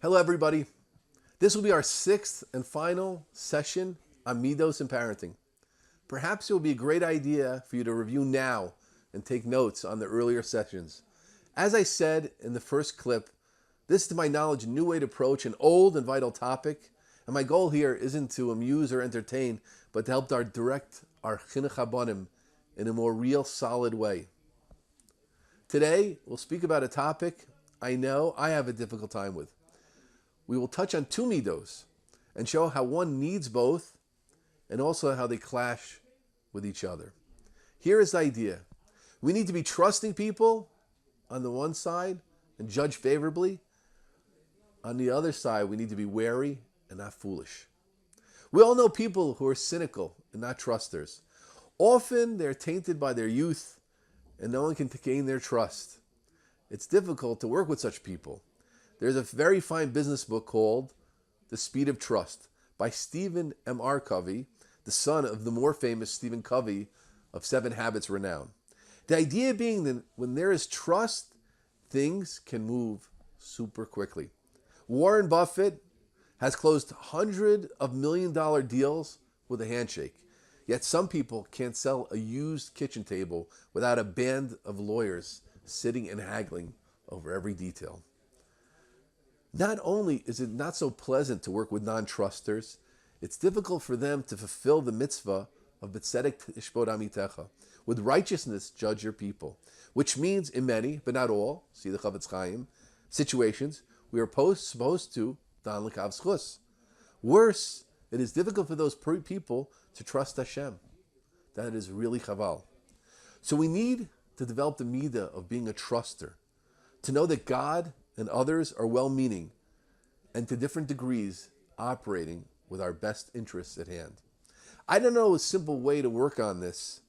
Hello, everybody. This will be our sixth and final session on Midos and parenting. Perhaps it will be a great idea for you to review now and take notes on the earlier sessions. As I said in the first clip, this is, to my knowledge, a new way to approach an old and vital topic. And my goal here isn't to amuse or entertain, but to help direct our chinuch habanim in a more real, solid way. Today, we'll speak about a topic I know I have a difficult time with. We will touch on two midos and show how one needs both and also how they clash with each other. Here is the idea. We need to be trusting people on the one side and judge favorably. On the other side, we need to be wary and not foolish. We all know people who are cynical and not trusters. Often they're tainted by their youth and no one can gain their trust. It's difficult to work with such people. There's a very fine business book called The Speed of Trust by Stephen M.R. Covey, the son of the more famous Stephen Covey of 7 Habits renown. The idea being that when there is trust, things can move super quickly. Warren Buffett has closed hundreds of million-dollar deals with a handshake. Yet some people can't sell a used kitchen table without a band of lawyers sitting and haggling over every detail. Not only is it not so pleasant to work with non-trusters, it's difficult for them to fulfill the mitzvah of B'tzedek tishpot amitecha. With righteousness, judge your people. Which means in many, but not all, see the Chavetz Chaim, situations, we are supposed to dan l'kav zchus. Worse, it is difficult for those people to trust Hashem. That is really chaval. So we need to develop the midah of being a truster, to know that God and others are well-meaning and to different degrees operating with our best interests at hand. I don't know a simple way to work on this,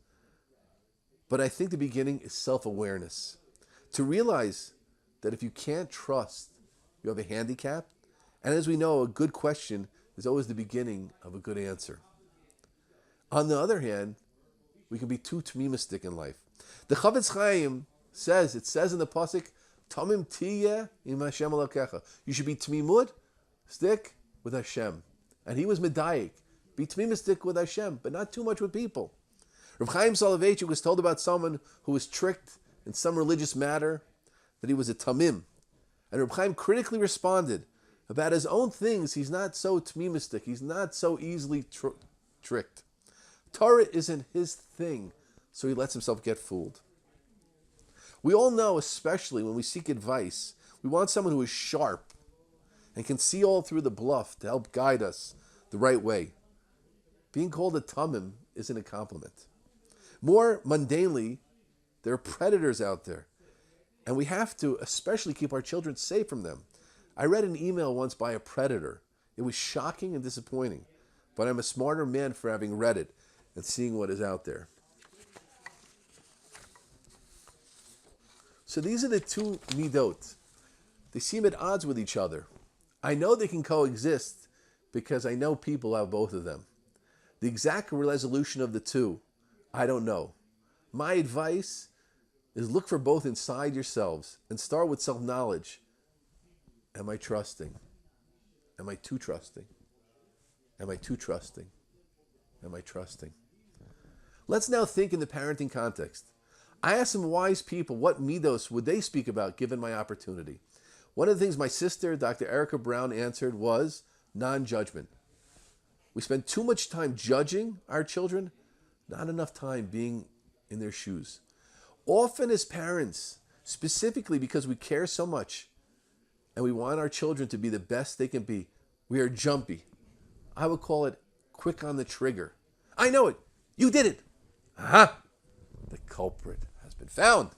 but I think the beginning is self-awareness. To realize that if you can't trust, you have a handicap, and as we know, a good question is always the beginning of a good answer. On the other hand, we can be too tmimistic in life. The Chavetz Chaim says in the pasuk, Tamim tiyeh im Hashem Elokecha. You should be tmimut, stick with Hashem. And he was medayik. Be tmimistic with Hashem, but not too much with people. Rav Chaim Soloveitchik was told about someone who was tricked in some religious matter that he was a tamim. And Rav Chaim critically responded about his own things. He's not so tmimistic. He's not so easily tricked. Torah isn't his thing, so he lets himself get fooled. We all know, especially when we seek advice, we want someone who is sharp and can see all through the bluff to help guide us the right way. Being called a tamim isn't a compliment. More mundanely, there are predators out there, and we have to especially keep our children safe from them. I read an email once by a predator. It was shocking and disappointing, but I'm a smarter man for having read it and seeing what is out there. So these are the two midot. They seem at odds with each other. I know they can coexist because I know people have both of them. The exact resolution of the two, I don't know. My advice is look for both inside yourselves and start with self-knowledge. Am I trusting? Am I too trusting? Am I too trusting? Am I trusting? Let's now think in the parenting context. I asked some wise people what midos would they speak about given my opportunity. One of the things my sister, Dr. Erica Brown, answered was non-judgment. We spend too much time judging our children, not enough time being in their shoes. Often as parents, specifically because we care so much and we want our children to be the best they can be, we are jumpy. I would call it quick on the trigger. I know it. You did it. Aha! The culprit has been found.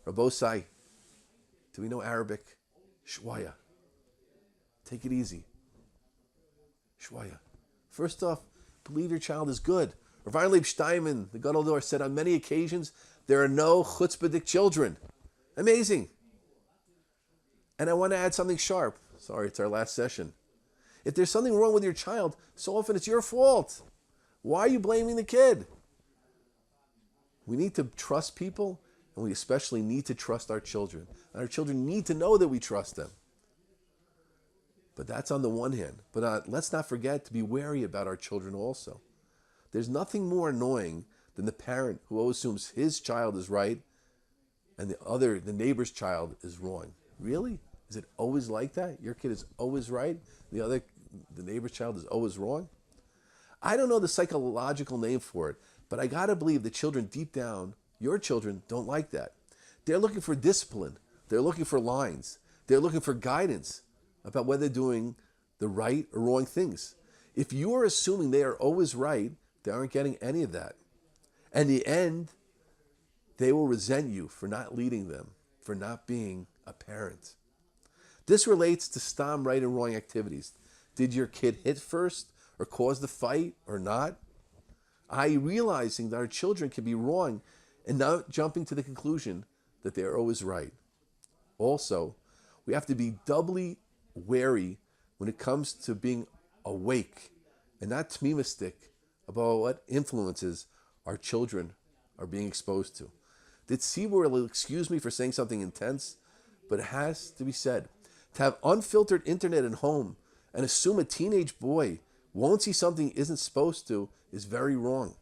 Rabosai, do we know Arabic? Shwaya. Take it easy. Shwaya. First off, believe your child is good. Rav Leib Steinman, the Gadol Dor, said on many occasions, there are no chutzpahdik children. Amazing. And I want to add something sharp. Sorry, it's our last session. If there's something wrong with your child, so often it's your fault. Why are you blaming the kid? We need to trust people, and we especially need to trust our children. And our children need to know that we trust them. But that's on the one hand. But let's not forget to be wary about our children also. There's nothing more annoying than the parent who always assumes his child is right and the neighbor's child is wrong. Really? Is it always like that? Your kid is always right, the neighbor's child is always wrong? I don't know the psychological name for it, but I gotta believe the children deep down, your children, don't like that. They're looking for discipline. They're looking for lines. They're looking for guidance about whether they're doing the right or wrong things. If you are assuming they are always right, they aren't getting any of that. And in the end, they will resent you for not leading them, for not being a parent. This relates to stam right and wrong activities. Did your kid hit first or cause the fight or not? Realizing that our children can be wrong and not jumping to the conclusion that they are always right. Also, we have to be doubly wary when it comes to being awake and not tmimistic about what influences our children are being exposed to. The tzibur will excuse me for saying something intense, but it has to be said. To have unfiltered internet at home and assume a teenage boy won't see something he isn't supposed to is very wrong.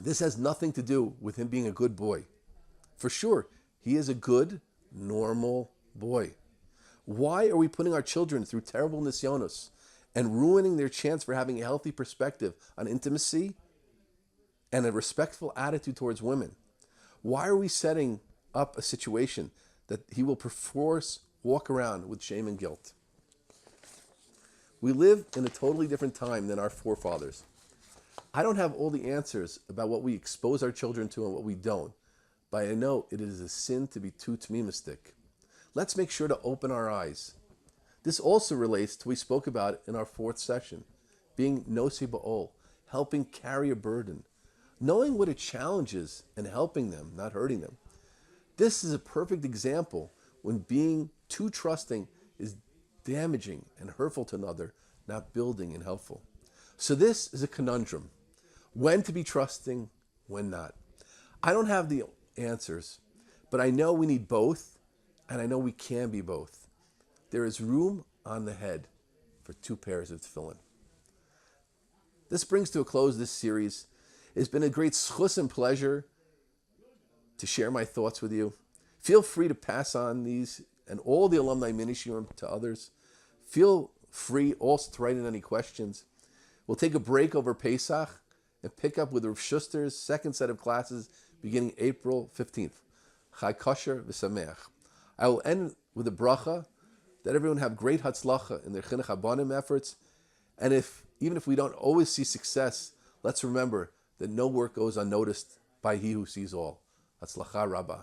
This has nothing to do with him being a good boy. For sure, he is a good, normal boy. Why are we putting our children through terrible nisyonos and ruining their chance for having a healthy perspective on intimacy and a respectful attitude towards women? Why are we setting up a situation that he will perforce walk around with shame and guilt? We live in a totally different time than our forefathers. I don't have all the answers about what we expose our children to and what we don't, but I know it is a sin to be too tmimistic. Let's make sure to open our eyes. This also relates to what we spoke about in our fourth session, being nosi ba'ol, helping carry a burden, knowing what a challenge is and helping them, not hurting them. This is a perfect example when being too trusting is damaging and hurtful to another, not building and helpful. So this is a conundrum. When to be trusting, when not. I don't have the answers, but I know we need both, and I know we can be both. There is room on the head for two pairs of tefillin. This brings to a close this series. It's been a great schus and pleasure to share my thoughts with you. Feel free to pass on these and all the alumni minishurim to others. Feel free also to write in any questions. We'll take a break over Pesach and pick up with Rav Schuster's second set of classes beginning April 15th. Chai kosher v'sameach. I will end with a bracha that everyone have great hatzlacha in their chinuch habanim efforts. And even if we don't always see success, let's remember that no work goes unnoticed by he who sees all. Hatzlacha Rabbi.